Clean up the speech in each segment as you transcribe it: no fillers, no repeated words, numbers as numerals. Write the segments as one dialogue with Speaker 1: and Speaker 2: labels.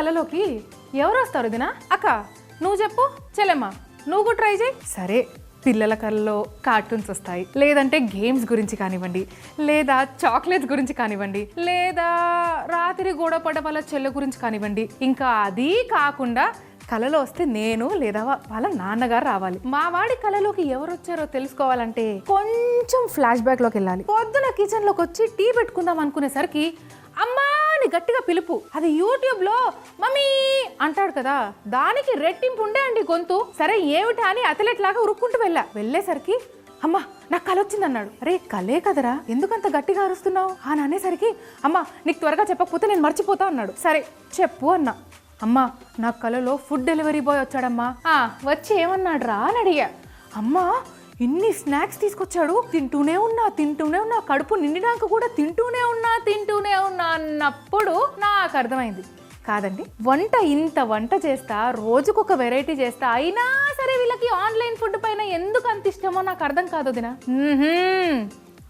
Speaker 1: కళలోకి ఎవరు వస్తారు దినా? అక్క నువ్వు చెప్పు, చెల్లెమ్మ నువ్వు కూడా ట్రై చేయి. సరే, పిల్లల కళ్ళలో కార్టూన్స్ వస్తాయి, లేదంటే గేమ్స్ గురించి కానివ్వండి, లేదా చాక్లెట్స్ గురించి కానివ్వండి, లేదా రాత్రి గొడవ పడ్డ వాళ్ళ చెల్లె గురించి కానివ్వండి. ఇంకా అది కాకుండా కళలో వస్తే నేను లేదా వాళ్ళ నాన్నగారు రావాలి. మా వాడి కళలోకి ఎవరు వచ్చారో తెలుసుకోవాలంటే కొంచెం ఫ్లాష్ బ్యాక్ లోకి వెళ్ళాలి. పొద్దున కిచెన్ లోకి వచ్చి టీ పెట్టుకుందాం అనుకునేసరికి అమ్మా అని గట్టిగా పిలుపు. అది యూట్యూబ్ లో మమ్మీ అంటాడు కదా, దానికి రెట్టింపు ఉండే అండి గొంతు. సరే ఏమిటా అని అథ్లెట్ లాగా ఉరుక్కుంటూ వెళ్ళేసరికి అమ్మా నాకు కళ వచ్చింది అన్నాడు. అరే కళే కదరా, ఎందుకంత గట్టిగా అరుస్తున్నావు అని అనేసరికి అమ్మా నీకు త్వరగా చెప్పకపోతే నేను మర్చిపోతా అన్నాడు. సరే చెప్పు అన్నా. అమ్మా నా కళలో ఫుడ్ డెలివరీ బాయ్ వచ్చాడమ్మా. వచ్చి ఏమన్నాడు రా అని అడిగా. అమ్మా ఇన్ని స్నాక్స్ తీసుకొచ్చాడు, తింటూనే ఉన్నా, కడుపు నిండినాక కూడా తింటూనే ఉన్నా అన్నప్పుడు నాకు అర్థమైంది, కాదండి ఇంత వంట చేస్తా, రోజుకొక వెరైటీ చేస్తా, అయినా సరే వీళ్ళకి ఆన్లైన్ ఫుడ్ పైన ఎందుకు అంత ఇష్టమో నాకు అర్థం కాదు దినా.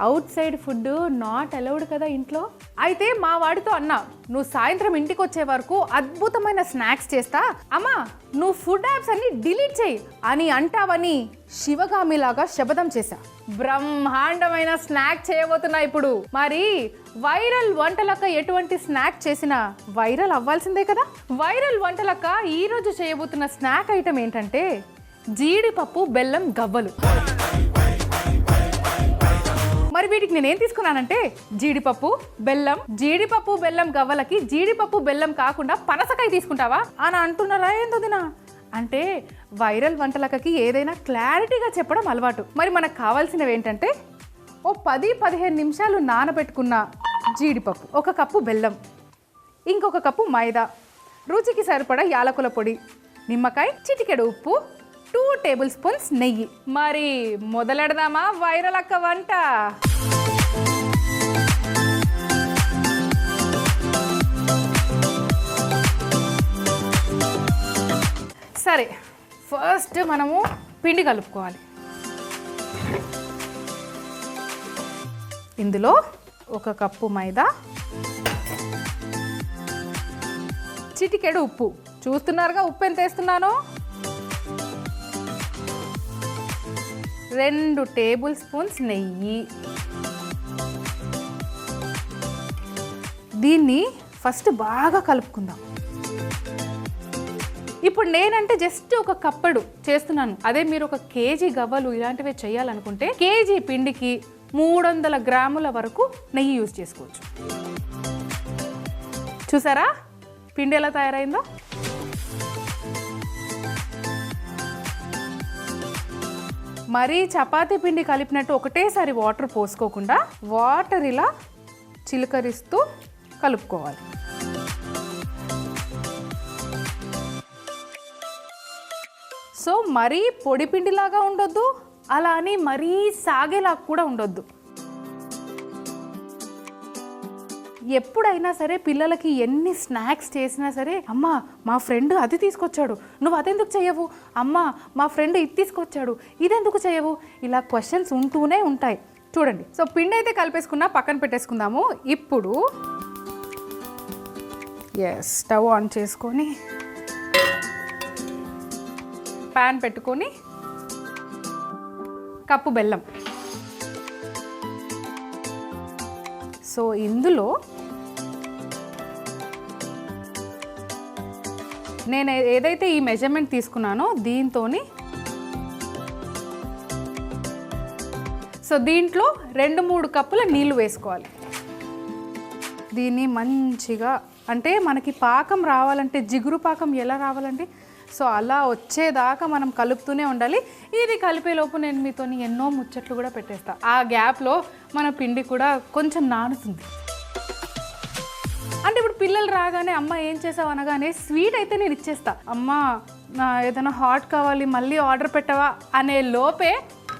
Speaker 1: Outside food not allowed కదా ఇంట్లో. అయితే మా వాడితో అన్నా, నువ్వు సాయంత్రం ఇంటికి వచ్చే వరకు అద్భుతమైన స్నాక్స్ చేస్తా, అమ్మా నువ్వు ఫుడ్ యాప్స్ అన్ని డిలీట్ చేయి అని అంటావని శివగామిలాగా శపథం చేశా. బ్రహ్మాండమైన స్నాక్ చేయబోతున్నా ఇప్పుడు. మరి వైరల్ వంటలక్క ఎటువంటి స్నాక్ చేసినా వైరల్ అవ్వాల్సిందే కదా. వైరల్ వంటలక్క ఈ రోజు చేయబోతున్న స్నాక్ ఐటమ్ ఏంటంటే జీడిపప్పు బెల్లం గవ్వలు. మరి వీటికి నేనేం తీసుకున్నానంటే జీడిపప్పు బెల్లం గవ్వలకి జీడిపప్పు బెల్లం కాకుండా పనసకాయ తీసుకుంటావా అని అంటున్నారా ఏందోదినా? అంటే వైరల్ వంటలకి ఏదైనా క్లారిటీగా చెప్పడం అలవాటు. మరి మనకు కావాల్సినవి ఏంటంటే ఓ 10-15 నిమిషాలు నానబెట్టుకున్న జీడిపప్పు, 1 కప్పు బెల్లం, ఇంకొక కప్పు మైదా, రుచికి సరిపడా యాలకుల పొడి, నిమ్మకాయ, చిటికెడు ఉప్పు, 2 టేబుల్ స్పూన్స్ నెయ్యి. మరి మొదలెడదామా వైరల్ అక్క వంట? సరే, ఫస్ట్ మనము పిండి కలుపుకోవాలి. ఇందులో 1 కప్పు మైదా, చిటికెడు ఉప్పు, చూస్తున్నారుగా ఉప్పు ఎంత వేస్తున్నానో, 2 టేబుల్ స్పూన్స్ నెయ్యి. దీన్ని ఫస్ట్ బాగా కలుపుకుందాం. ఇప్పుడు నేనంటే జస్ట్ 1 కప్పుడు చేస్తున్నాను, అదే మీరు 1 కేజీ గవ్వలు ఇలాంటివే చేయాలనుకుంటే కేజీ పిండికి 300 గ్రాముల వరకు నెయ్యి యూజ్ చేసుకోవచ్చు. చూసారా పిండి ఎలా తయారైందో? మరీ చపాతీ పిండి కలిపినట్టు ఒకటేసారి వాటర్ పోసుకోకుండా వాటర్ ఇలా చిలకరిస్తూ కలుపుకోవాలి. సో మరీ పొడి పిండిలాగా ఉండొద్దు, అలా అని మరీ సాగేలాగా కూడా ఉండొద్దు. ఎప్పుడైనా సరే పిల్లలకి ఎన్ని స్నాక్స్ చేసినా సరే, అమ్మా మా ఫ్రెండ్ అది తీసుకొచ్చాడు, నువ్వు అదెందుకు చేయవు, అమ్మా మా ఫ్రెండ్ ఇది తీసుకొచ్చాడు, ఇదెందుకు చేయవు, ఇలా క్వశ్చన్స్ ఉంటూనే ఉంటాయి. చూడండి, సో పిండి అయితే కలిపేసుకున్నా, పక్కన పెట్టేసుకుందాము. ఇప్పుడు స్టవ్ ఆన్ చేసుకొని ప్యాన్ పెట్టుకొని కప్పు బెల్లం, సో ఇందులో నేను ఏదైతే ఈ మెజర్మెంట్ తీసుకున్నానో దీంతోని, సో దీంట్లో 2-3 కప్పుల నీళ్లు వేసుకోవాలి. దీన్ని మంచిగా, అంటే మనకి పాకం రావాలంటే, జిగురు పాకం ఎలా రావాలంటే సో అలా వచ్చేదాకా మనం కలుపుతూనే ఉండాలి. ఇది కలిపేలోపు నేను మీతో ఎన్నో ముచ్చట్లు కూడా పెట్టేస్తా. ఆ గ్యాప్లో మన పిండి కూడా కొంచెం నానుతుంది. అంటే ఇప్పుడు పిల్లలు రాగానే అమ్మ ఏం చేసావు అనగానే స్వీట్ అయితే నేను ఇచ్చేస్తా, అమ్మ ఏదైనా హాట్ కావాలి మళ్ళీ ఆర్డర్ పెట్టవా అనే లోపే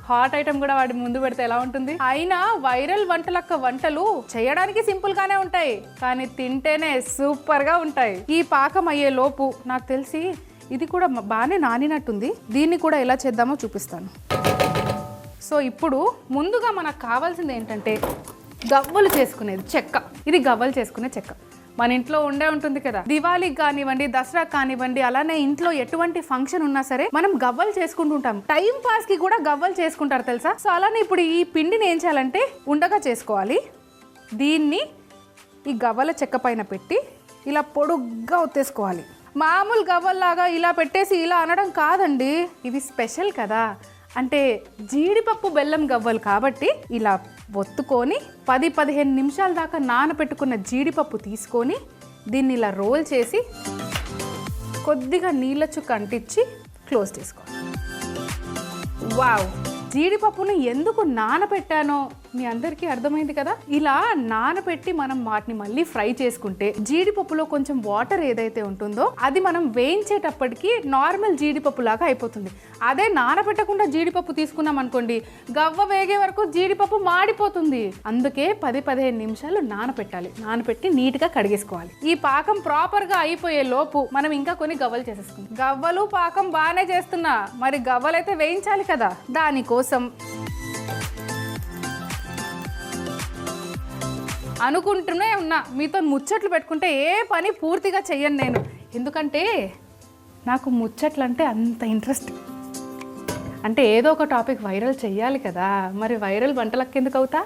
Speaker 1: హాట్ ఐటమ్ కూడా వాడి ముందు పెడితే ఎలా ఉంటుంది? అయినా వైరల్ వంటలక్క వంటలు చేయడానికి సింపుల్ గానే ఉంటాయి, కానీ తింటేనే సూపర్ గా ఉంటాయి. ఈ పాకం అయ్యే లోపు నాకు తెలిసి ఇది కూడా బాగానే నానినట్టుంది. దీన్ని కూడా ఎలా చేద్దామో చూపిస్తాను. సో ఇప్పుడు ముందుగా మనకు కావాల్సింది ఏంటంటే గవ్వలు చేసుకునేది చెక్క. ఇది గవ్వలు చేసుకునే చెక్క. మన ఇంట్లో ఉండే ఉంటుంది కదా, దివాళీకి కానివ్వండి, దసరాకి కానివ్వండి, అలానే ఇంట్లో ఎటువంటి ఫంక్షన్ ఉన్నా సరే మనం గవ్వలు చేసుకుంటుంటాం. టైం పాస్ కి కూడా గవ్వలు చేసుకుంటారు తెలుసా. సో అలానే ఇప్పుడు ఈ పిండిని ఏం చేయాలంటే ఉండగా చేసుకోవాలి. దీన్ని ఈ గవ్వల చెక్క పైన పెట్టి ఇలా పొడుగ్గా ఒత్తేసుకోవాలి. మామూలు గవ్వల్లాగా ఇలా పెట్టేసి ఇలా అనడం కాదండి, ఇవి స్పెషల్ కదా. అంటే జీడిపప్పు బెల్లం గవ్వలు కాబట్టి ఇలా ఒత్తుకొని 10-15 నిమిషాల దాకా నానబెట్టుకున్న జీడిపప్పు తీసుకొని దీన్ని ఇలా రోల్ చేసి కొద్దిగా నీళ్ళ చుక్క అంటించి క్లోజ్ చేసుకోవాలి. వావ్, జీడిపప్పును ఎందుకు నానబెట్టానో మీ అందరికీ అర్థమైంది కదా. ఇలా నానబెట్టి మనం వాటిని మళ్ళీ ఫ్రై చేసుకుంటే జీడిపప్పులో కొంచెం వాటర్ ఏదైతే ఉంటుందో అది మనం వేయించేటప్పటికి నార్మల్ జీడిపప్పు లాగా అయిపోతుంది. అదే నానబెట్టకుండా జీడిపప్పు తీసుకున్నాం అనుకోండి, గవ్వ వేగే వరకు జీడిపప్పు మాడిపోతుంది. అందుకే 10-15 నిమిషాలు నానబెట్టాలి. నానబెట్టి నీట్గా కడిగేసుకోవాలి. ఈ పాకం ప్రాపర్గా అయిపోయే లోపు మనం ఇంకా కొన్ని గవ్వలు చేసేసుకుందాం. గవ్వలు పాకం బాగానే చేస్తున్నా, మరి గవ్వలు అయితే వేయించాలి కదా. దానికోసం అనుకుంటూనే ఉన్నా, మీతో ముచ్చట్లు పెట్టుకుంటే ఏ పని పూర్తిగా చెయ్యను నేను. ఎందుకంటే నాకు ముచ్చట్లు అంటే అంత ఇంట్రెస్ట్. అంటే ఏదో ఒక టాపిక్ వైరల్ చెయ్యాలి కదా, మరి వైరల్ వంటలకు ఎందుకు అవుతా.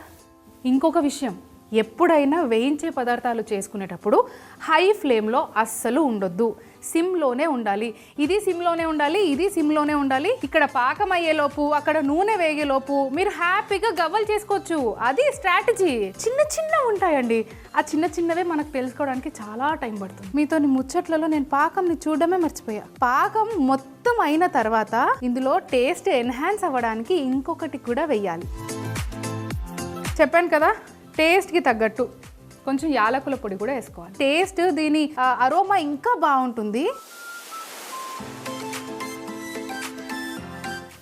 Speaker 1: ఇంకొక విషయం, ఎప్పుడైనా వేయించే పదార్థాలు చేసుకునేటప్పుడు హై ఫ్లేమ్లో అస్సలు ఉండొద్దు, సిమ్లోనే ఉండాలి. ఇది సిమ్లోనే ఉండాలి, ఇది సిమ్లోనే ఉండాలి. ఇక్కడ పాకం అయ్యేలోపు, అక్కడ నూనె వేగేలోపు మీరు హ్యాపీగా గవ్వలు చేసుకోవచ్చు. అది స్ట్రాటజీ. చిన్న ఉంటాయండి, ఆ చిన్నవే మనకు తెలుసుకోవడానికి చాలా టైం పడుతుంది. మీతో ముచ్చట్లలో నేను పాకంని చూడడమే మర్చిపోయా. పాకం మొత్తం అయిన తర్వాత ఇందులో టేస్ట్ ఎన్హాన్స్ అవ్వడానికి ఇంకొకటి కూడా వెయ్యాలి. చెప్పాను కదా, టేస్ట్కి తగ్గట్టు కొంచెం యాలకుల పొడి కూడా వేసుకోవాలి. టేస్ట్ దీని అరోమా ఇంకా బాగుంటుంది.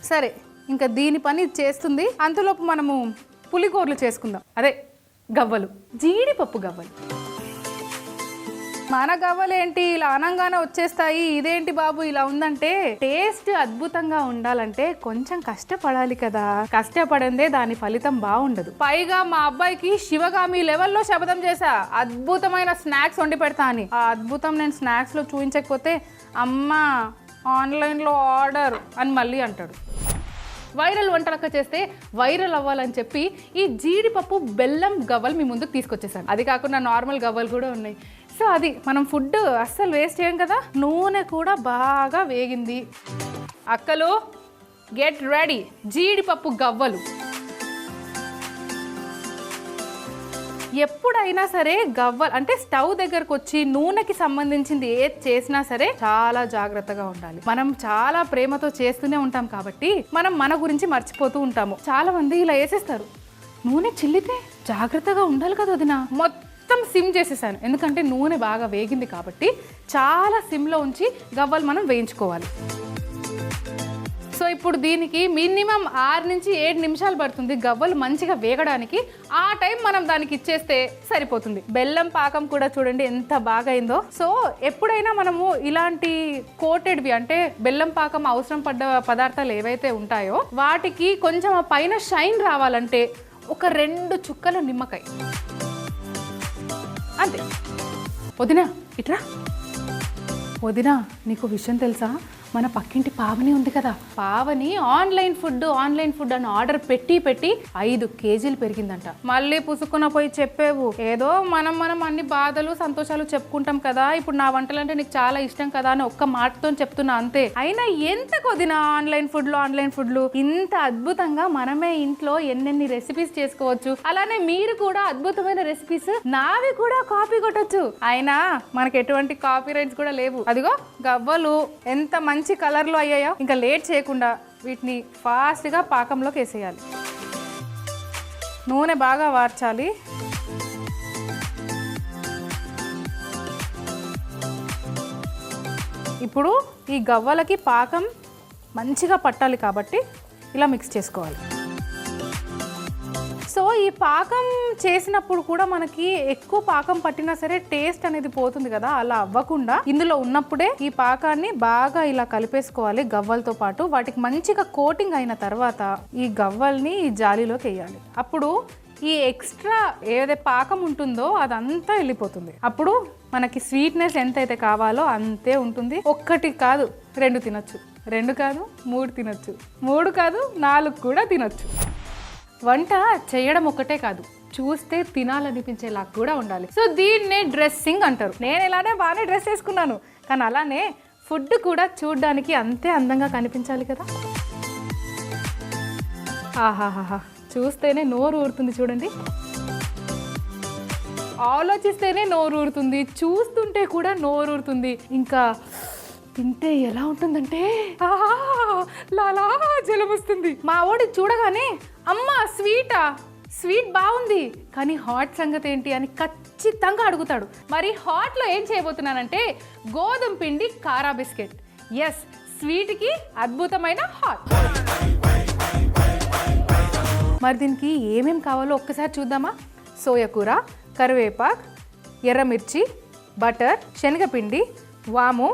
Speaker 1: సరే, ఇంకా దీని పని చేస్తుంది. అంతలోపు మనము పులిగోర్లు చేసుకుందాం. అదే గవ్వలు, జీడిపప్పు గవ్వలు. మన గవ్వలేంటి ఇలా అనంగానే వచ్చేస్తాయి, ఇదేంటి బాబు ఇలా ఉందంటే, టేస్ట్ అద్భుతంగా ఉండాలంటే కొంచెం కష్టపడాలి కదా. కష్టపడిందే దాని ఫలితం బాగుండదు. పైగా మా అబ్బాయికి శివగామి లెవెల్లో శపథం చేశా, అద్భుతమైన స్నాక్స్ వండి పెడతా అని. ఆ అద్భుతం నేను స్నాక్స్ లో చూపించకపోతే అమ్మా ఆన్లైన్లో ఆర్డర్ అని మళ్ళీ అంటాడు. వైరల్ వంటలక్క చేస్తే వైరల్ అవ్వాలని చెప్పి ఈ జీడిపప్పు బెల్లం గవ్వలు మీ ముందుకు తీసుకొచ్చేసాను. అది కాకుండా నార్మల్ గవ్వలు కూడా ఉన్నాయి. సో అది మనం ఫుడ్ అస్సలు వేస్ట్ చేయం కదా. నూనె కూడా బాగా వేగింది. అక్కలు గెట్ రెడీ, జీడిపప్పు గవ్వలు. ఎప్పుడైనా సరే గవ్వలు అంటే స్టవ్ దగ్గరకు వచ్చి నూనెకి సంబంధించింది ఏది చేసినా సరే చాలా జాగ్రత్తగా ఉండాలి. మనం చాలా ప్రేమతో చేస్తూనే ఉంటాం కాబట్టి మనం మన గురించి మర్చిపోతూ ఉంటాము. చాలా మంది ఇలా వేసేస్తారు. నూనె చిల్లితే జాగ్రత్తగా ఉండాలి కదా వదినా. మొత్తం సిమ్ చేసేసాను, ఎందుకంటే నూనె బాగా వేగింది కాబట్టి. చాలా సిమ్లో ఉంచి గవ్వలు మనం వేయించుకోవాలి. సో ఇప్పుడు దీనికి మినిమం 6 నుంచి 7 నిమిషాలు పడుతుంది గవ్వలు మంచిగా వేగడానికి. ఆ టైం మనం దానికి ఇచ్చేస్తే సరిపోతుంది. బెల్లం పాకం కూడా చూడండి ఎంత బాగా అయిందో. సో ఎప్పుడైనా మనము ఇలాంటి కోటెడ్వి అంటే బెల్లం పాకం అవసరం పడ్డ పదార్థాలు ఏవైతే ఉంటాయో వాటికి కొంచెం ఆ పైన షైన్ రావాలంటే ఒక 2 చుక్కల నిమ్మకాయ అంతే. వదినా ఇట్రా. వదినా నీకు విషయం తెలుసా, మన పక్కింటి పావని ఉంది కదా, పావని ఆన్లైన్ ఫుడ్ అని ఆర్డర్ పెట్టి 5 కేజీలు పెరిగిందంట. మళ్ళీ పుసుకున్న పోయి చెప్పేవు. ఏదో మనం అన్ని బాధలు సంతోషాలు చెప్పుకుంటాం కదా, ఇప్పుడు నా వంటలు అంటే నీకు చాలా ఇష్టం కదా అని ఒక్క మాటతో చెప్తున్నా అంతే. అయినా ఎంత కొద్దిన ఆన్లైన్ ఫుడ్లు ఇంత అద్భుతంగా మనమే ఇంట్లో ఎన్నెన్ని రెసిపీస్ చేసుకోవచ్చు. అలానే మీరు కూడా అద్భుతమైన రెసిపీస్ నావి కూడా కాపీ కొట్టచ్చు. అయినా మనకి ఎటువంటి కాపీ రైట్స్ కూడా లేవు. అదిగో గవ్వలు ఎంత మంచి కలర్లో అయ్యాయో. ఇంకా లేట్ చేయకుండా వీటిని ఫాస్ట్గా పాకంలోకి వేసేయాలి. నూనె బాగా వార్చాలి. ఇప్పుడు ఈ గవ్వలకి పాకం మంచిగా పట్టాలి కాబట్టి ఇలా మిక్స్ చేసుకోవాలి. సో ఈ పాకం చేసినప్పుడు కూడా మనకి ఎక్కువ పాకం పట్టినా సరే టేస్ట్ అనేది పోతుంది కదా, అలా అవ్వకుండా ఇందులో ఉన్నప్పుడే ఈ పాకాన్ని బాగా ఇలా కలిపేసుకోవాలి గవ్వలతో పాటు. వాటికి మంచిగా కోటింగ్ అయిన తర్వాత ఈ గవ్వల్ని ఈ జాలీలోకి వేయాలి. అప్పుడు ఈ ఎక్స్ట్రా ఏదైతే పాకం ఉంటుందో అదంతా వెళ్ళిపోతుంది. అప్పుడు మనకి స్వీట్నెస్ ఎంతైతే కావాలో అంతే ఉంటుంది. ఒక్కటి కాదు 2 తినొచ్చు, 2 కాదు 3 తినొచ్చు, 3 కాదు 4 కూడా తినొచ్చు. వంట చేయడం ఒక్కటే కాదు, చూస్తే తినాలనిపించేలా కూడా ఉండాలి. సో దీన్నే డ్రెస్సింగ్ అంటారు. నేను ఇలానే బాగానే డ్రెస్ వేసుకున్నాను, కానీ అలానే ఫుడ్ కూడా చూడడానికి అంతే అందంగా కనిపించాలి కదా. ఆహాహా, చూస్తేనే నోరు ఊరుతుంది చూడండి, ఆలోచిస్తేనే నోరు ఊరుతుంది, చూస్తుంటే కూడా నోరు ఊరుతుంది. ఇంకా తింటే ఎలా ఉంటుందంటే లాలా జలం వస్తుంది. మా వాడి చూడగానే అమ్మ స్వీటా, స్వీట్ బాగుంది కానీ హాట్ సంగతి ఏంటి అని ఖచ్చితంగా అడుగుతాడు. మరి హాట్లో ఏం చేయబోతున్నానంటే గోధుమ పిండి కారా బిస్కెట్. ఎస్, స్వీట్కి అద్భుతమైన హాట్. మరి దీనికి ఏమేం కావాలో ఒక్కసారి చూద్దామా. సోయా కూర, కరివేపాకు, ఎర్రమిర్చి, బటర్, శనగపిండి, వాము,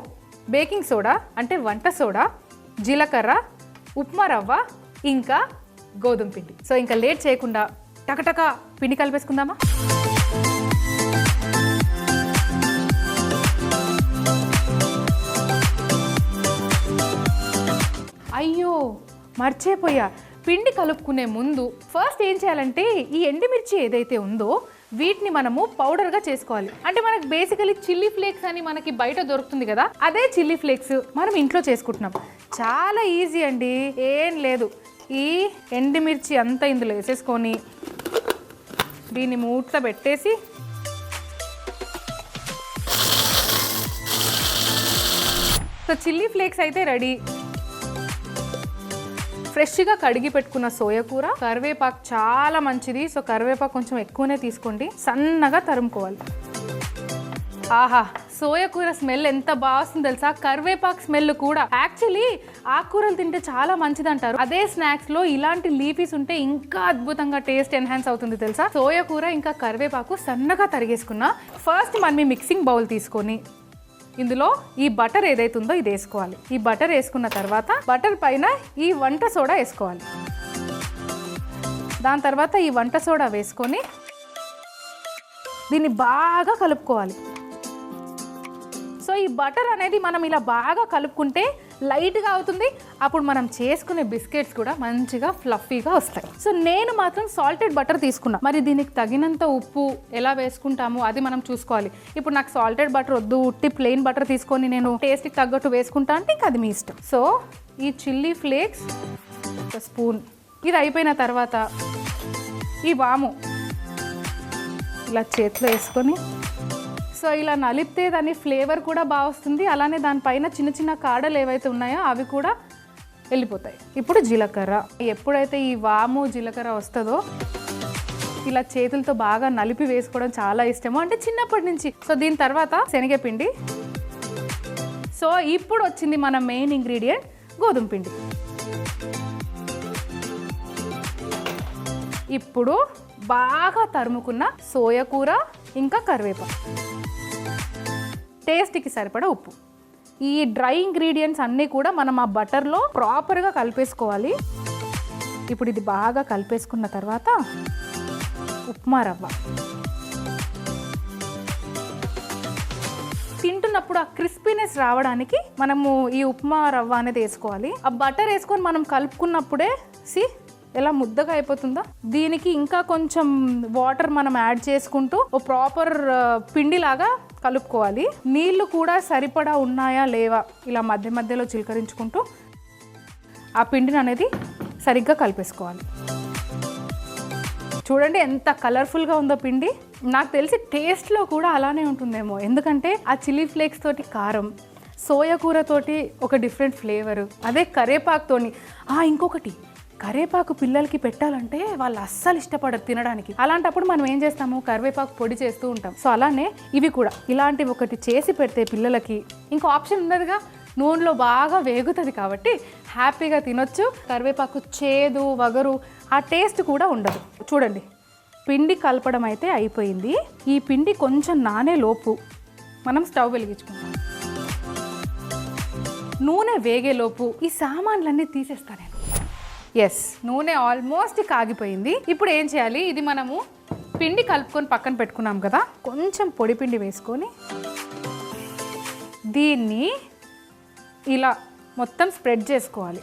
Speaker 1: బేకింగ్ సోడా అంటే వంట సోడా, జీలకర్ర, ఉప్మా రవ్వ, ఇంకా గోధుమ పిండి. సో ఇంకా లేట్ చేయకుండా టకటక పిండి కలిపేసుకుందామా. అయ్యో మర్చిపోయా, పిండి కలుపుకునే ముందు ఫస్ట్ ఏం చేయాలంటే ఈ ఎండుమిర్చి ఏదైతే ఉందో వీటిని మనము పౌడర్గా చేసుకోవాలి. అంటే మనకు బేసికలీ చిల్లీ ఫ్లేక్స్ అని మనకి బయట దొరుకుతుంది కదా, అదే చిల్లీ ఫ్లేక్స్ మనం ఇంట్లో చేసుకుంటున్నాం. చాలా ఈజీ అండి, ఏం లేదు. ఈ ఎండుమిర్చి అంతా ఇందులో వేసేసుకొని దీన్ని మూత పెట్టేసి సో చిల్లీ ఫ్లేక్స్ అయితే రెడీ. ఫ్రెష్గా కడిగి పెట్టుకున్న సోయా కూర, కరివేపాకు చాలా మంచిది. సో కరివేపాకు కొంచెం ఎక్కువనే తీసుకోండి, సన్నగా తరుముకోవాలి. ఆహా, సోయా కూర స్మెల్ ఎంత బాగుంది తెలుసా. కరివేపాకు స్మెల్ కూడా. యాక్చువల్లీ ఆకుకూరలు తింటే చాలా మంచిది అంటారు. అదే స్నాక్స్ లో ఇలాంటి లీఫీస్ ఉంటే ఇంకా అద్భుతంగా టేస్ట్ ఎన్హాన్స్ అవుతుంది తెలుసా. సోయా కూర ఇంకా కరివేపాకు సన్నగా తరిగేసుకున్నా. ఫస్ట్ మనం ఈ మిక్సింగ్ బౌల్ తీసుకొని ఇందులో ఈ బటర్ ఏదైతే ఉందో ఇది వేసుకోవాలి. ఈ బటర్ వేసుకున్న తర్వాత బటర్ పైన ఈ వంట సోడా వేసుకోవాలి. దాని తర్వాత ఈ వంట సోడా వేసుకొని దీన్ని బాగా కలుపుకోవాలి. సో ఈ బటర్ అనేది మనం ఇలా బాగా కలుపుకుంటే లైట్గా అవుతుంది. అప్పుడు మనం చేసుకునే బిస్కెట్స్ కూడా మంచిగా ఫ్లఫీగా వస్తాయి. సో నేను మాత్రం సాల్టెడ్ బటర్ తీసుకున్నా. మరి దీనికి తగినంత ఉప్పు ఎలా వేసుకుంటామో అది మనం చూసుకోవాలి. ఇప్పుడు నాకు సాల్టెడ్ బటర్ వద్దు, ఉట్టి ప్లెయిన్ బటర్ తీసుకొని నేను టేస్ట్కి తగ్గట్టు వేసుకుంటా అంటే ఇంకా అది మీ ఇష్టం. సో ఈ చిల్లీ ఫ్లేక్స్ ఒక స్పూన్, ఇది అయిపోయిన తర్వాత ఈ వాము ఇలా చేతిలో వేసుకొని సో ఇలా నలిపితే దాని ఫ్లేవర్ కూడా బాగా వస్తుంది. అలానే దానిపైన చిన్న చిన్న కాడలు ఏవైతే ఉన్నాయో అవి కూడా వెళ్ళిపోతాయి. ఇప్పుడు జీలకర్ర, ఎప్పుడైతే ఈ వాము జీలకర్ర వస్తుందో ఇలా చేతులతో బాగా నలిపి వేసుకోవడం చాలా ఇష్టము, అంటే చిన్నప్పటి నుంచి. సో దీని తర్వాత శనగపిండి. సో ఇప్పుడు వచ్చింది మన మెయిన్ ఇంగ్రీడియంట్ గోధుమ పిండి. ఇప్పుడు బాగా తరుముకున్న సోయా కూర ఇంకా కరివేపాకు, టేస్ట్కి సరిపడా ఉప్పు. ఈ డ్రై ఇంగ్రీడియంట్స్ అన్నీ కూడా మనం ఆ బటర్లో ప్రాపర్గా కలిపేసుకోవాలి. ఇప్పుడు ఇది బాగా కలిపేసుకున్న తర్వాత ఉప్మా రవ్వ. తింటున్నప్పుడు ఆ క్రిస్పీనెస్ రావడానికి మనము ఈ ఉప్మా రవ్వ అనేది వేసుకోవాలి. ఆ బటర్ వేసుకొని మనం కలుపుకున్నప్పుడే ఎలా ముద్దగా అయిపోతుందో. దీనికి ఇంకా కొంచెం వాటర్ మనం యాడ్ చేసుకుంటూ ఓ ప్రాపర్ పిండిలాగా కలుపుకోవాలి. నీళ్లు కూడా సరిపడా ఉన్నాయా లేవా ఇలా మధ్య మధ్యలో చిలకరించుకుంటూ ఆ పిండిని అనేది సరిగ్గా కలిపేసుకోవాలి. చూడండి ఎంత కలర్ఫుల్గా ఉందో పిండి. నాకు తెలిసి టేస్ట్లో కూడా అలానే ఉంటుందేమో, ఎందుకంటే ఆ చిల్లీ ఫ్లేక్స్ తోటి కారం, సోయా కూరతోటి ఒక డిఫరెంట్ ఫ్లేవరు, అదే కరివేపాకుతోని. ఇంకొకటి, కరివేపాకు పిల్లలకి పెట్టాలంటే వాళ్ళు అస్సలు ఇష్టపడరు తినడానికి. అలాంటప్పుడు మనం ఏం చేస్తాము, కరివేపాకు పొడి చేస్తూ ఉంటాం. సో అలానే ఇవి కూడా ఇలాంటివి ఒకటి చేసి పెడితే పిల్లలకి ఇంకో ఆప్షన్ ఉన్నదిగా, నూనెలో బాగా వేగుతుంది కాబట్టి హ్యాపీగా తినొచ్చు. కరివేపాకు చేదు వగరు ఆ టేస్ట్ కూడా ఉండదు. చూడండి పిండి కలపడం అయితే అయిపోయింది. ఈ పిండి కొంచెం నానే లోపు మనం స్టవ్ వెలిగించుకుంటాం. నూనె వేగేలోపు ఈ సామాన్లన్నీ తీసేస్తాను నేను. ఎస్, నూనె ఆల్మోస్ట్ కాగిపోయింది. ఇప్పుడు ఏం చేయాలి, ఇది మనము పిండి కలుపుకొని పక్కన పెట్టుకున్నాం కదా, కొంచెం పొడి పిండి వేసుకొని దీన్ని ఇలా మొత్తం స్ప్రెడ్ చేసుకోవాలి.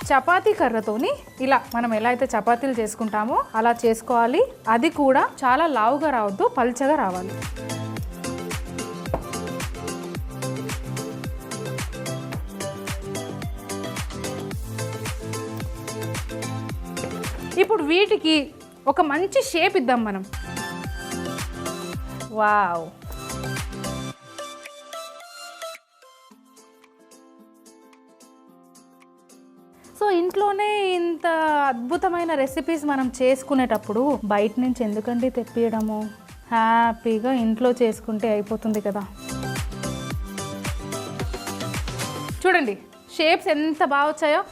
Speaker 1: చపాతీ కర్రతోని ఇలా మనం ఎలా అయితే చపాతీలు చేసుకుంటామో అలా చేసుకోవాలి. అది కూడా చాలా లావుగా రావద్దు, పల్చగా రావాలి. ఇప్పుడు వీటికి ఒక మంచి షేప్ ఇద్దాం మనం. వావ్, సో ఇంట్లోనే ఇంత అద్భుతమైన రెసిపీస్ మనం చేసుకునేటప్పుడు బయట నుంచి ఎందుకండి తెప్పియడము? హ్యాపీగా ఇంట్లో చేసుకుంటే అయిపోతుంది కదా. చూడండి షేప్స్ ఎంత బాగా వచ్చాయో.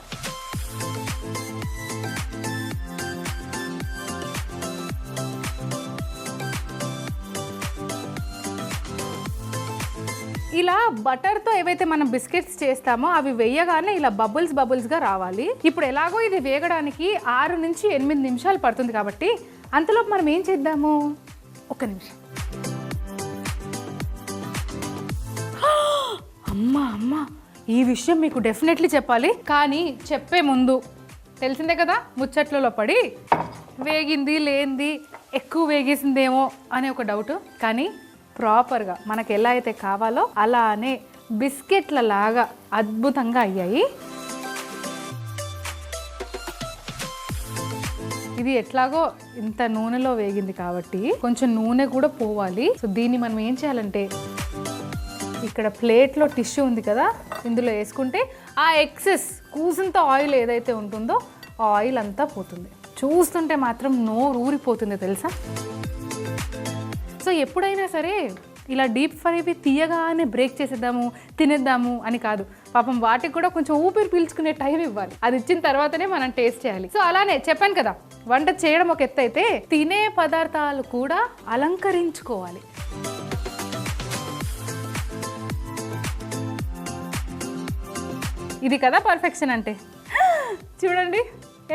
Speaker 1: ఇలా బటర్తో ఏవైతే మనం బిస్కెట్స్ చేస్తామో అవి వేయగానే ఇలా బబుల్స్గా రావాలి. ఇప్పుడు ఎలాగో ఇది వేగడానికి 6 నుంచి 8 నిమిషాలు పడుతుంది కాబట్టి అంతలోపు మనం ఏం చేద్దాము? ఒక నిమిషం. అమ్మా ఈ విషయం మీకు డెఫినెట్లీ చెప్పాలి, కానీ చెప్పే ముందు తెలిసిందే కదా ముచ్చట్లలో పడి వేగింది లేనిది ఎక్కువ వేగేసిందేమో అనే ఒక డౌట్. కానీ ప్రాపర్గా మనకు ఎలా అయితే కావాలో అలానే బిస్కెట్ల లాగా అద్భుతంగా అయ్యాయి. ఇది ఎట్లాగో ఇంత నూనెలో వేగింది కాబట్టి కొంచెం నూనె కూడా పోవాలి. సో దీన్ని మనం ఏం చేయాలంటే ఇక్కడ ప్లేట్లో టిష్యూ ఉంది కదా, ఇందులో వేసుకుంటే ఆ ఎక్సెస్ కూసంత ఆయిల్ ఏదైతే ఉంటుందో ఆ ఆయిల్ అంతా పోతుంది. చూస్తుంటే మాత్రం నోరు ఊరిపోతుంది తెలుసా. సో ఎప్పుడైనా సరే ఇలా డీప్ ఫ్రైవి తీయగానే బ్రేక్ చేసేద్దాము తినేద్దాము అని కాదు, పాపం వాటికి కూడా కొంచెం ఊపిరి పీల్చుకునే టైం ఇవ్వాలి. అది ఇచ్చిన తర్వాతనే మనం టేస్ట్ చేయాలి. సో అలానే చెప్పాను కదా, వంట చేయడం ఒక ఎత్తు అయితే తినే పదార్థాలు కూడా అలంకరించుకోవాలి. ఇది కదా పర్ఫెక్షన్ అంటే. చూడండి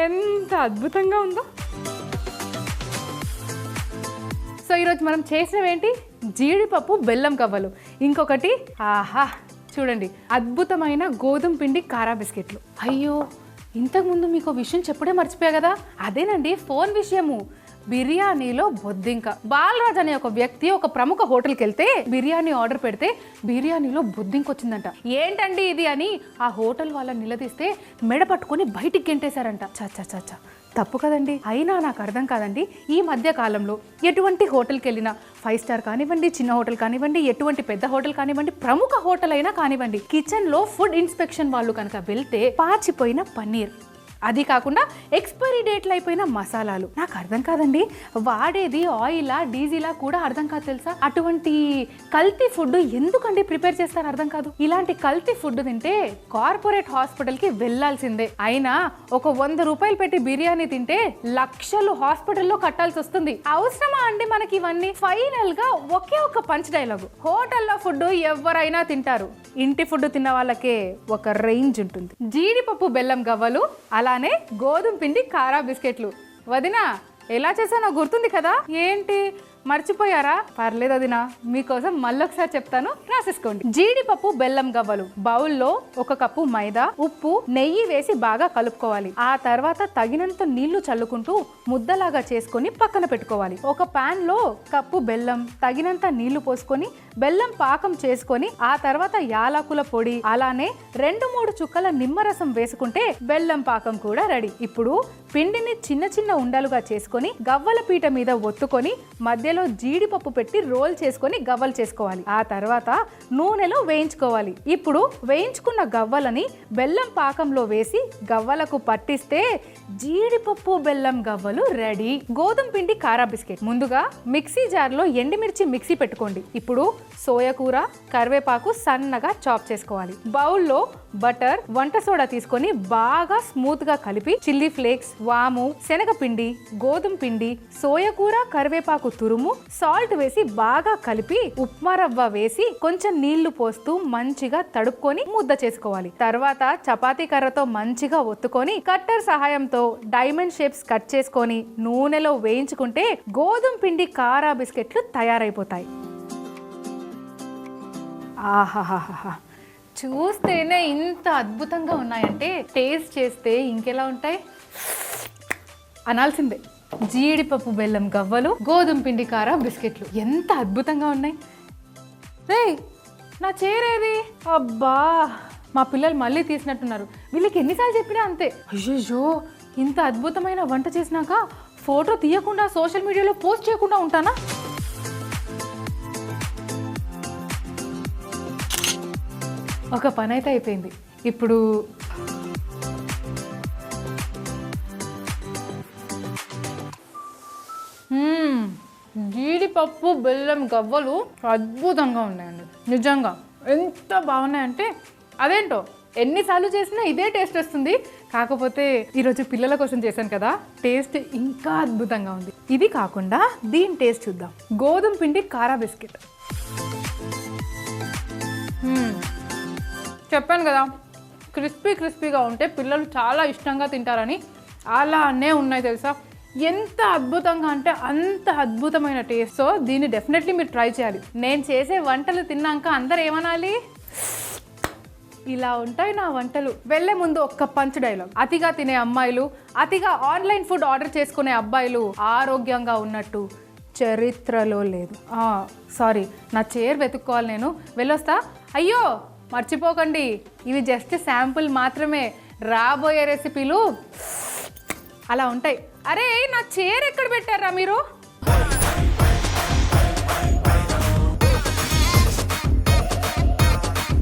Speaker 1: ఎంత అద్భుతంగా ఉందో. సో ఈరోజు మనం చేసినవేంటి? జీడిపప్పు బెల్లం కవ్వలు. ఇంకొకటి ఆహా చూడండి అద్భుతమైన గోధుమ పిండి కారా బిస్కెట్లు. అయ్యో ఇంతకుముందు మీకు విషయం చెప్పడే మర్చిపోయా కదా, అదేనండి ఫోన్ విషయము. బిర్యానీలో బొద్దింక. బాలరాజ్ అనే ఒక వ్యక్తి ఒక ప్రముఖ హోటల్కి వెళ్తే బిర్యానీ ఆర్డర్ పెడితే బిర్యానీలో బొద్దింక వచ్చిందంట. ఏంటండి ఇది అని ఆ హోటల్ వాళ్ళని నిలదీస్తే మెడ పట్టుకొని బయటికి గెంటేశారంట. చచ్చా తప్పు కదండి. అయినా నాకు అర్థం కాదండి, ఈ మధ్య కాలంలో ఎటువంటి హోటల్కి వెళ్ళినా 5 స్టార్ కానివ్వండి, చిన్న హోటల్ కానివ్వండి, ఎటువంటి పెద్ద హోటల్ కానివ్వండి, ప్రముఖ హోటల్ అయినా కానివ్వండి, కిచెన్లో ఫుడ్ ఇన్స్పెక్షన్ వాళ్ళు కనుక వెళ్తే పాచిపోయిన పన్నీర్, అది కాకుండా ఎక్స్పైరీ డేట్లు అయిపోయిన మసాలాలు. నాకు అర్థం కాదండి, వాడేది ఆయిలా డీజిలా కూడా అర్థం కాదు తెలుసా. అటువంటి కల్తీ ఫుడ్ ఎందుకండి ప్రిపేర్ చేస్తారు అర్థం కాదు. ఇలాంటి కల్తీ ఫుడ్ తింటే కార్పొరేట్ హాస్పిటల్కి వెళ్లాల్సిందే. అయినా ఒక 100 రూపాయలు పెట్టి బిర్యానీ తింటే లక్షలు హాస్పిటల్లో కట్టాల్సి వస్తుంది. అవసరమా అండి మనకి ఇవన్నీ? ఫైనల్ గా ఒకే ఒక పంచ్ డైలాగు, హోటల్లో ఫుడ్ ఎవరైనా తింటారు, ఇంటి ఫుడ్ తిన్న వాళ్ళకే ఒక రేంజ్ ఉంటుంది. జీడిపప్పు బెల్లం గవ్వలు, అలానే గోధుమ పిండి కారా బిస్కెట్లు. వదినా ఎలా చేసానో గుర్తుంది కదా? ఏంటి మర్చిపోయారా? పర్లేదు వదినా, మీకోసం మళ్ళొకసారి చెప్తాను, రాసేసుకోండి. జీడిపప్పు బెల్లం గవ్వలు బౌల్లో 1 కప్పు మైదా, ఉప్పు, నెయ్యి వేసి బాగా కలుపుకోవాలి. ఆ తర్వాత తగినంత నీళ్లు చల్లుకుంటూ ముద్దలాగా చేసుకొని పక్కన పెట్టుకోవాలి. ఒక పాన్ లో కప్పు బెల్లం, తగినంత నీళ్లు పోసుకొని బెల్లం పాకం చేసుకొని ఆ తర్వాత యాలకుల పొడి, అలానే 2-3 చుక్కల నిమ్మరసం వేసుకుంటే బెల్లం పాకం కూడా రెడీ. ఇప్పుడు పిండిని చిన్న చిన్న ఉండలుగా చేసుకొని గవ్వల పీట మీద ఒత్తుకొని మధ్యలో జీడిపప్పు పెట్టి రోల్ చేసుకొని గవ్వలు చేసుకోవాలి. ఆ తర్వాత నూనెలో వేయించుకోవాలి. ఇప్పుడు వేయించుకున్న గవ్వలని బెల్లం పాకంలో వేసి గవ్వలకు పట్టిస్తే జీడిపప్పు బెల్లం గవ్వలు రెడీ. గోధుమ పిండి కారా బిస్కెట్. ముందుగా మిక్సీ జార్లో ఎండుమిర్చి మిక్సీ పెట్టుకోండి. ఇప్పుడు సోయా కూర, కరివేపాకు సన్నగా చాప్ చేసుకోవాలి. బౌల్లో బటర్, వంట సోడా తీసుకొని బాగా స్మూత్ గా కలిపి చిల్లీ ఫ్లేక్స్, వాము, శనగపిండి, గోధుమ పిండి, సోయకూర, కరివేపాకు తురుము, సాల్ట్ వేసి బాగా కలిపి ఉప్మా రవ్వ వేసి కొంచెం నీళ్లు పోస్తూ మంచిగా తడుపుకొని ముద్ద చేసుకోవాలి. తర్వాత చపాతీ కర్రతో మంచిగా ఒత్తుకొని కట్టర్ సహాయంతో డైమండ్ షేప్స్ కట్ చేసుకొని నూనెలో వేయించుకుంటే గోధుమ పిండి కారా బిస్కెట్లు తయారైపోతాయి. ఆహాహాహా, చూస్తేనే ఇంత అద్భుతంగా ఉన్నాయంటే టేస్ట్ చేస్తే ఇంకెలా ఉంటాయి అనాల్సిందే. జీడిపప్పు బెల్లం గవ్వలు, గోధుమ పిండి కారా బిస్కెట్లు ఎంత అద్భుతంగా ఉన్నాయి. రేయ్, నా చేరేది? అబ్బా, మా పిల్లలు మళ్ళీ తీసినట్టున్నారు. వీళ్ళకి ఎన్నిసార్లు చెప్పినా అంతే. అయ్యో, ఇంత అద్భుతమైన వంట చేసినాక ఫోటో తీయకుండా సోషల్ మీడియాలో పోస్ట్ చేయకుండా ఉంటానా? ఒక పని అయితే అయిపోయింది. ఇప్పుడు జీడిపప్పు బెల్లం గవ్వలు అద్భుతంగా ఉన్నాయండి. నిజంగా ఎంత బాగున్నాయంటే అదేంటో ఎన్నిసార్లు చేసినా ఇదే టేస్ట్ వస్తుంది. కాకపోతే ఈరోజు పిల్లల కోసం చేశాను కదా, టేస్ట్ ఇంకా అద్భుతంగా ఉంది. ఇది కాకుండా దీని టేస్ట్ చూద్దాం. గోధుమ పిండి కారా బిస్కెట్. చెప్పాను కదా, క్రిస్పీగా ఉంటే పిల్లలు చాలా ఇష్టంగా తింటారని. అలానే ఉన్నాయి తెలుసా, ఎంత అద్భుతంగా అంటే అంత అద్భుతమైన టేస్ట్. సో దీన్ని డెఫినెట్లీ మీరు ట్రై చేయాలి. నేను చేసే వంటలు తిన్నాక అందరు ఏమనాలి, ఇలా ఉంటాయి నా వంటలు. వెళ్ళే ముందు ఒక్క పంచ్ డైలాగ్. అతిగా తినే అమ్మాయిలు, అతిగా ఆన్లైన్ ఫుడ్ ఆర్డర్ చేసుకునే అబ్బాయిలు ఆరోగ్యంగా ఉన్నట్టు చరిత్రలో లేదు. సారీ, నా చైర్ వెతుక్కోవాలి నేను. వెళ్ళొస్తా. అయ్యో మర్చిపోకండి, ఇవి జస్ట్ శాంపుల్ మాత్రమే. రాబోయే రెసిపీలు అలా ఉంటాయి. అరే, నా చైర్ ఎక్కడ పెట్టారా మీరు?